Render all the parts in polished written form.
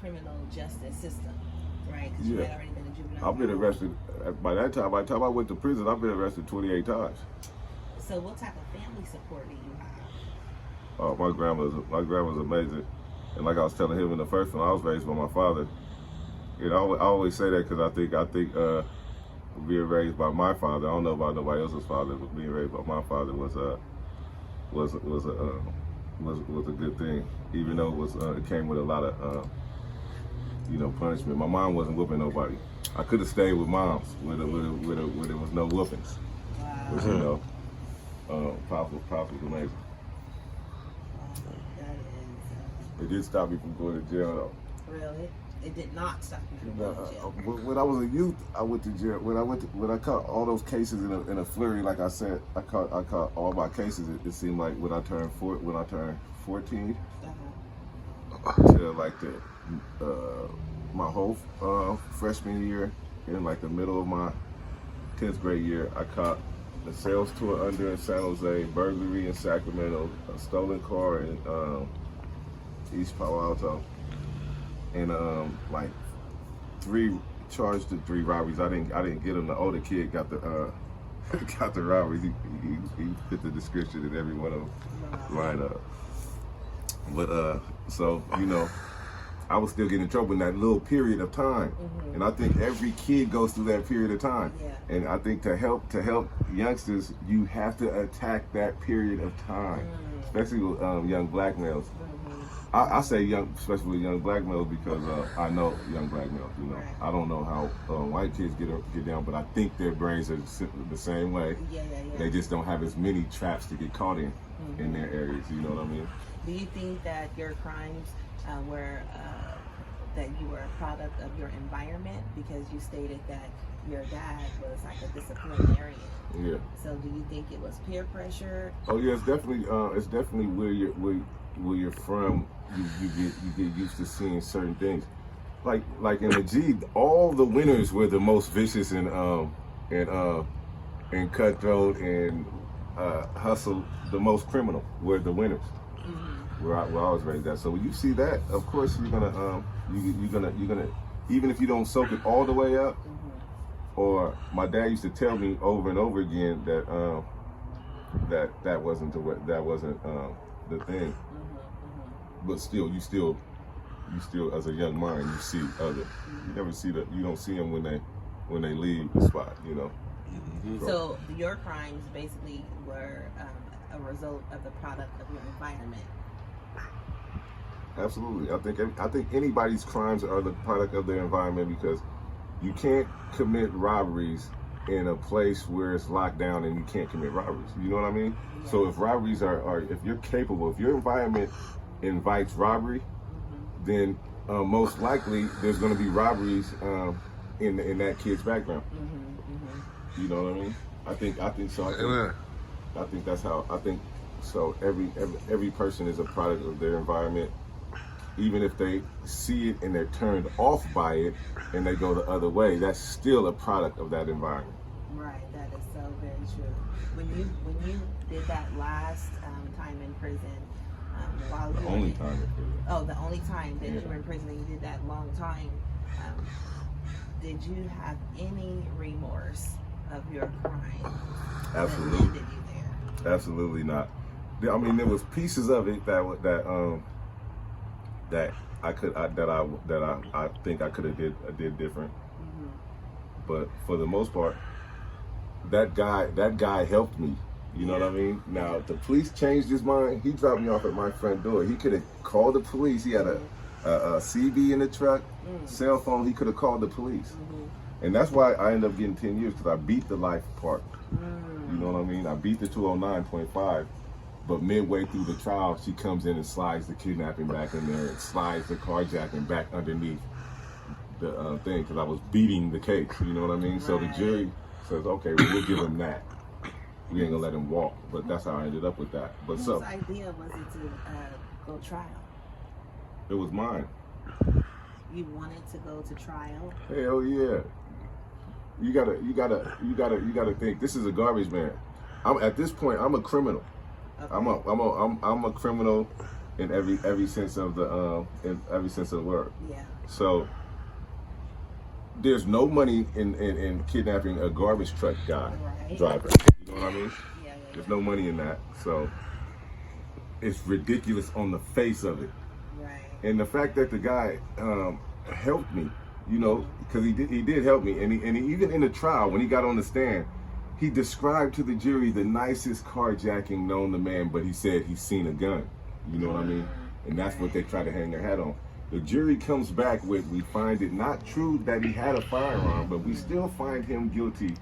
criminal justice system, right? Because you Yeah. had already been a juvenile. I've been arrested. By the time I went to prison, I've been arrested 28 times. So what type of family support do you have? Oh, my grandma's amazing. And like I was telling him in the first one, I was raised by my father. And I always say that because I think being raised by my father, I don't know about nobody else's father, but being raised by my father was a good thing. Even though it came with a lot of punishment. My mom wasn't whooping nobody. I could have stayed with moms where there was no whoopings. Wow. Which Pops was amazing. That is It did stop me from going to jail though. really. It did not stop you from going to jail. When I was a youth, I went to jail. When I caught all those cases in a flurry, like I said, I caught all my cases. It seemed like when I turned 14, till like my whole freshman year, in like the middle of my 10th grade year, I caught the sales tour under in San Jose, burglary in Sacramento, a stolen car in East Palo Alto, and like charged to 3 robberies. I didn't get them. The older kid got the got the robberies. He fit the description in every one of them lined up. But so I was still getting in trouble in that little period of time, and I think every kid goes through that period of time. Yeah. And I think to help youngsters, you have to attack that period of time, especially with young black males. I say especially young black males because I know young black males. Right. I don't know how white kids get down, but I think their brains are the same way. Yeah. They just don't have as many traps to get caught in their areas. You know what I mean? Do you think that your crimes were that you were a product of your environment? Because you stated that your dad was like a disciplinarian. Yeah. So do you think it was peer pressure? Oh yeah, it's definitely where you're from. You get used to seeing certain things. Like in the G, all the winners were the most vicious and cutthroat and hustle. The most criminal were the winners. Where I was raised at. So when you see that, of course you're gonna even if you don't soak it all the way up. Or my dad used to tell me over and over again that that wasn't the thing. But still, you still as a young mind, you see other. You never see you don't see them when they leave the spot. So your crimes basically were a result of the product of your environment. Absolutely. I think anybody's crimes are the product of their environment because you can't commit robberies in a place where it's locked down and you can't commit robberies. You know what I mean? Yeah. So if robberies are if you're capable, if your environment invites robbery, then most likely there's going to be robberies in that kid's background. You know what I mean? I think so. I think that's how I think. So every person is a product of their environment. Even if they see it and they're turned off by it and they go the other way, that's still a product of that environment. Right, that is so very true. When you did that last time in prison, while the only time in prison. Oh, the only time that you were in prison and you did that long time, did you have any remorse of your crime? Absolutely. That landed you there? Absolutely not. I mean, there was pieces of it that I think I could have did different. But for the most part, that guy helped me. You know what I mean? Now the police changed his mind. He dropped me off at my front door. He could have called the police. He had a CB in the truck, cell phone. He could have called the police. And that's why I ended up getting 10 years because I beat the life part. You know what I mean? I beat the 209.5. But midway through the trial, she comes in and slides the kidnapping back in there and slides the carjacking back underneath the thing because I was beating the case. You know what I mean? Right. So the jury says, okay, well, we'll give him that. We ain't gonna let him walk. But that's how I ended up with that. But whose idea was it to go trial? It was mine. You wanted to go to trial? Hell yeah. You gotta think. This is a garbage man. At this point, I'm a criminal. Okay. I'm a criminal, in every sense of the word. Yeah. So there's no money in kidnapping a garbage truck guy driver. You know what I mean? Yeah. There's no money in that. So it's ridiculous on the face of it. Right. And the fact that the guy helped me, you know, because he did help me, and he even in the trial when he got on the stand, he described to the jury the nicest carjacking known to man, but he said he's seen a gun. You know what I mean? And that's what they try to hang their hat on. The jury comes back with, we find it not true that he had a firearm, but we still find him guilty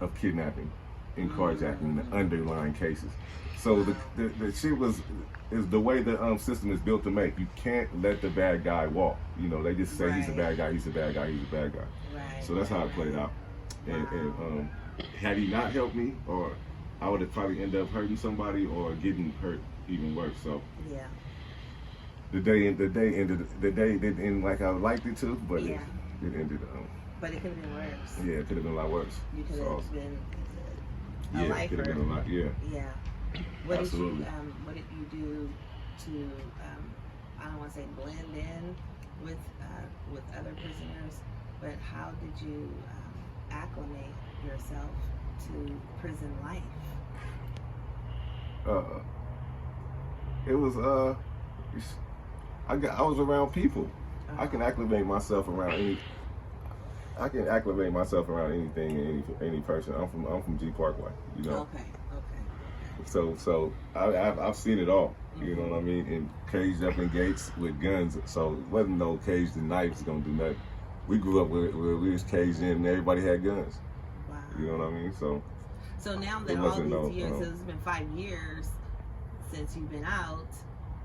of kidnapping and carjacking, the underlying cases. So the shit is the way the system is built to make. You can't let the bad guy walk. You know, they just say he's a bad guy, he's a bad guy, he's a bad guy. Right. So that's how it played out. And had he not helped me, or I would have probably ended up hurting somebody or getting hurt even worse. So yeah. The day didn't end like I would liked it to, but it ended. But it could have been worse. Yeah, it could have been a lot worse. You could have been a yeah, lifer. it could have been a lot. Yeah. Yeah. What Absolutely. What did you do to I don't want to say blend in with other prisoners, but how did you acclimate yourself to prison life? It was I was around people. I can acclimate myself around anything and any person. I'm from G-PKWY, you know. Okay. So I've seen it all. You know what I mean? And caged up in gates with guns. So it wasn't no caged in knives gonna do nothing. We grew up where we was caged in and everybody had guns. Wow. You know what I mean? So now that all these years, it's been 5 years since you've been out,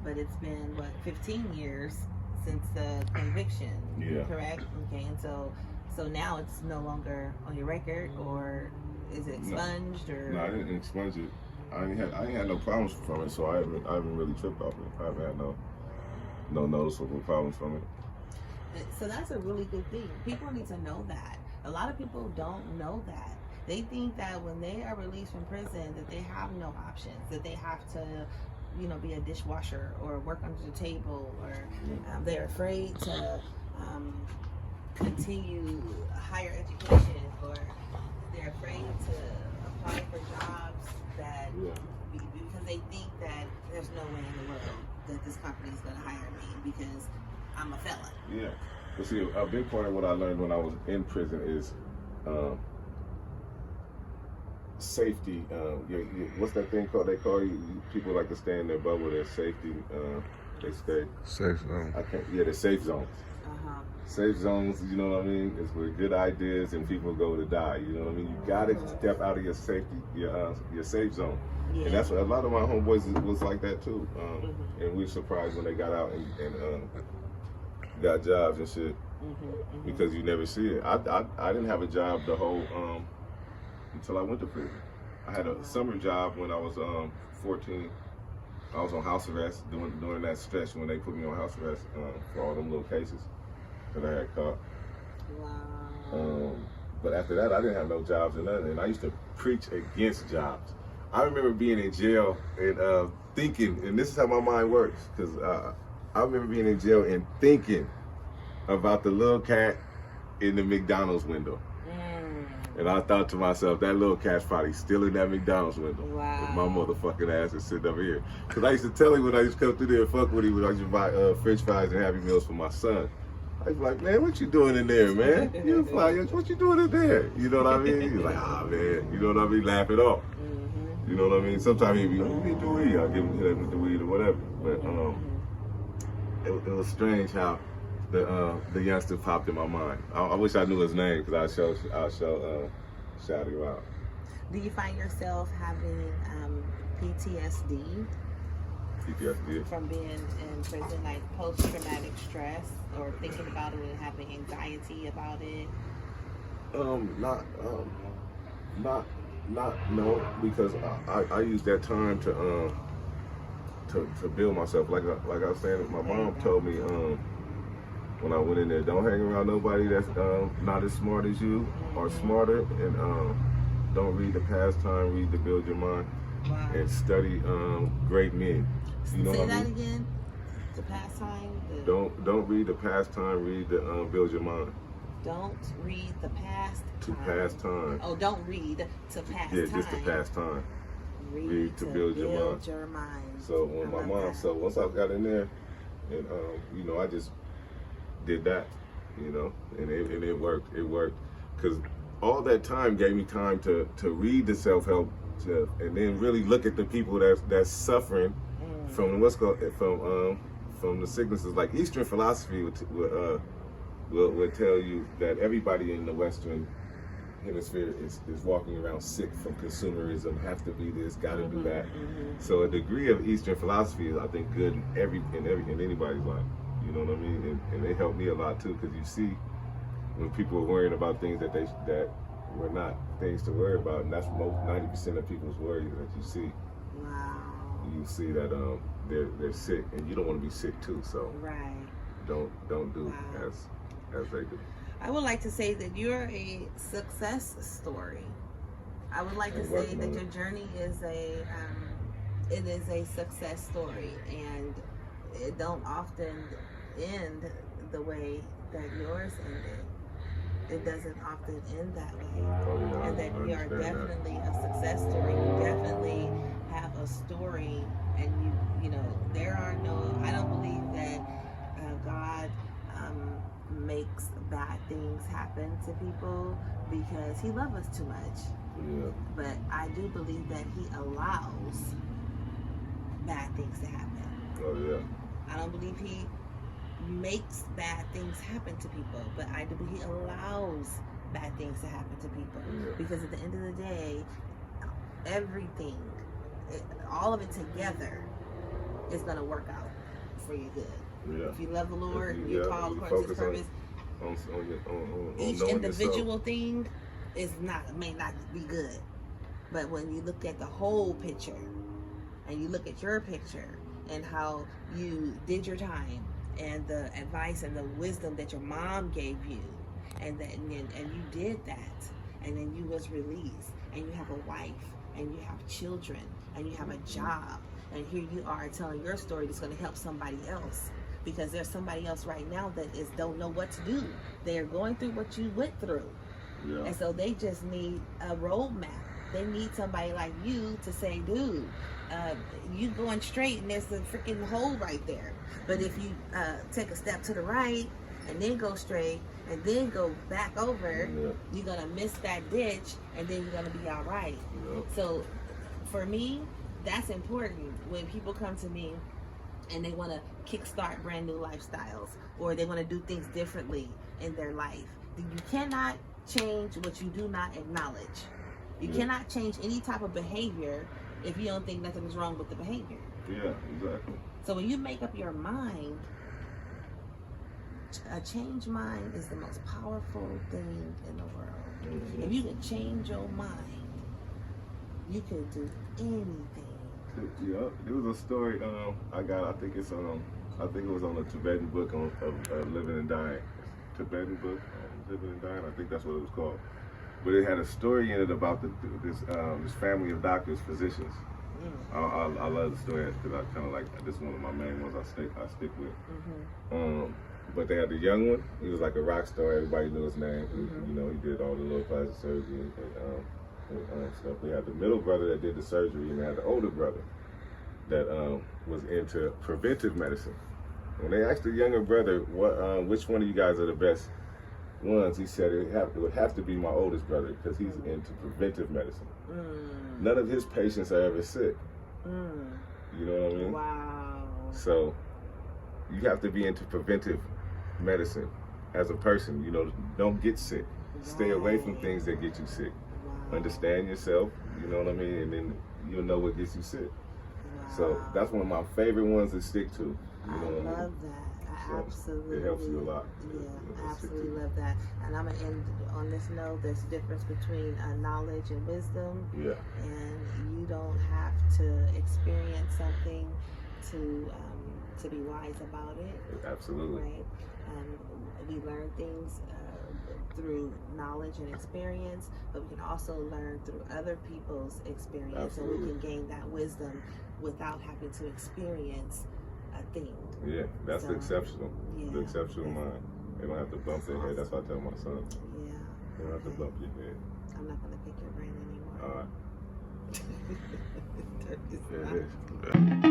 but it's been 15 years since the conviction. Yeah. Correct? Okay, and so now it's no longer on your record, or is it expunged? No, I didn't expunge it. I ain't had no problems from it, so I haven't really tripped off it. I haven't had no noticeable problems from it. So that's a really good thing. People need to know that. A lot of people don't know that. They think that when they are released from prison that they have no options, that they have to, you know, be a dishwasher or work under the table, or they're afraid to continue higher education, or they're afraid to apply for jobs that because they think that there's no way in the world that this company is going to hire me because I'm a felon. Yeah. But see, a big part of what I learned when I was in prison is safety. What's that thing called? They call you people like to stay in their bubble. Their safety. They stay safe zone. The safe zones. Safe zones. You know what I mean? It's where good ideas and people go to die. You know what I mean? You gotta step out of your safety, your safe zone. Yeah. And that's what a lot of my homeboys was like that too. And we were surprised when they got out and got jobs and shit, because you never see it. I didn't have a job the whole until I went to prison. I had a summer job when I was 14. I was on house arrest during that stretch when they put me on house arrest for all them little cases that I had caught. Wow. But after that, I didn't have no jobs or nothing. And I used to preach against jobs. I remember being in jail and thinking, and this is how my mind works, because I remember being in jail and thinking about the little cat in the McDonald's window. And I thought to myself, that little cat's probably still in that McDonald's window. Wow. My motherfucking ass is sitting over here. Because I used to tell him when I used to come through there and fuck with him, when I used to buy French fries and Happy Meals for my son. I was like, man, what you doing in there, man? You fly, what you doing in there? You know what I mean? He was like, man, you know what I mean? Laugh it off. You know what I mean? Sometimes he'd be like, you need the weed. I'll give him hit him with the weed or whatever. But it was strange how the youngster popped in my mind. I wish I knew his name, because I'll shout him out. Do you find yourself having PTSD? PTSD? From being in prison, like post-traumatic stress, or thinking about it and having anxiety about it? No, because I use that time to build myself. Like I was saying, my mom told me when I went in there, don't hang around nobody that's not as smart as you or smarter, and don't read the pastime, read to build your mind. Wow. and study great men. You know Say what I that mean? again. The pastime. Don't read the pastime. Read the build your mind. Don't read the past To time. pass time. Oh, don't read to pass Yeah, time. just to pass time. Read to build your mind. So when my mom, that. so once I got in there, and you know, I just did that, you know, and it worked. It worked because all that time gave me time to read the self-help stuff, and then really look at the people that's suffering from what's called from the sicknesses. Like Eastern philosophy would tell you that everybody in the Western hemisphere is walking around sick from consumerism, have to be this, got to do that. So a degree of Eastern philosophy is, I think, good in anybody's life. You know what I mean? And it helped me a lot too, because you see when people are worrying about things that were not things to worry about, and that's 90% of people's worries that you see. Wow. You see that they're sick, and you don't want to be sick too. So don't do as they do. I would like to say that you're a success story. I would like to say that your journey is a success story, and it don't often end the way that yours ended. It doesn't often end that way, and that you are definitely a success story. You definitely have a story, and you know there are no. I don't believe that God makes bad things happen to people because He loves us too much. Yeah. But I do believe that He allows bad things to happen. Oh yeah. I don't believe He makes bad things happen to people, but I do believe He allows bad things to happen to people. Yeah. Because at the end of the day, everything, all of it together, is going to work out for you good. Yeah. If you love the Lord, you call according to His purpose. On Each individual thing may not be good, but when you look at the whole picture, and you look at your picture and how you did your time, and the advice and the wisdom that your mom gave you, and you did that, and then you was released, and you have a wife, and you have children, and you have a job, and here you are telling your story that's going to help somebody else. Because there's somebody else right now that don't know what to do. They are going through what you went through. Yeah. And so they just need a roadmap. They need somebody like you to say, dude, you going straight and there's a freaking hole right there. But if you take a step to the right and then go straight and then go back over, you're going to miss that ditch and then you're going to be all right. Yeah. So for me, that's important when people come to me and they want to kickstart brand new lifestyles, or they want to do things differently in their life. You cannot change what you do not acknowledge. You cannot change any type of behavior if you don't think nothing is wrong with the behavior. Yeah, exactly. So when you make up your mind, a changed mind is the most powerful thing in the world. If you can change your mind, you can do anything. Yeah, there was a story I got. I think it was on a Tibetan book of living and dying. Tibetan book, living and dying. I think that's what it was called. But it had a story in it about this family of doctors, physicians. I love the story because I kind of like this is one of my main ones I stick with. But they had the young one. He was like a rock star. Everybody knew his name. You know, he did all the little plastic surgery and stuff. They had the middle brother that did the surgery, and they had the older brother that was into preventive medicine. When they asked the younger brother, which one of you guys are the best ones, he said it would have to be my oldest brother because he's into preventive medicine. None of his patients are ever sick. You know what I mean? Wow. So you have to be into preventive medicine as a person. You know, don't get sick. Stay away from things that get you sick. Understand yourself, you know what I mean, and then you'll know what gets you sick. So that's one of my favorite ones to stick to. You know what I mean? Love that. Absolutely. It helps you a lot. Yeah, absolutely love that. And I'm gonna end on this note. There's a difference between knowledge and wisdom. Yeah. And you don't have to experience something to be wise about it. Absolutely. Right. We learn things through knowledge and experience, but we can also learn through other people's experience. Absolutely. And we can gain that wisdom without having to experience a thing. Yeah, that's So, the exceptional. yeah. The exceptional mind. They don't have to bump their head. That's what I tell my son. Yeah. They don't have to bump your head. I'm not gonna pick your brain anymore. All right. Turkey's There not- it is.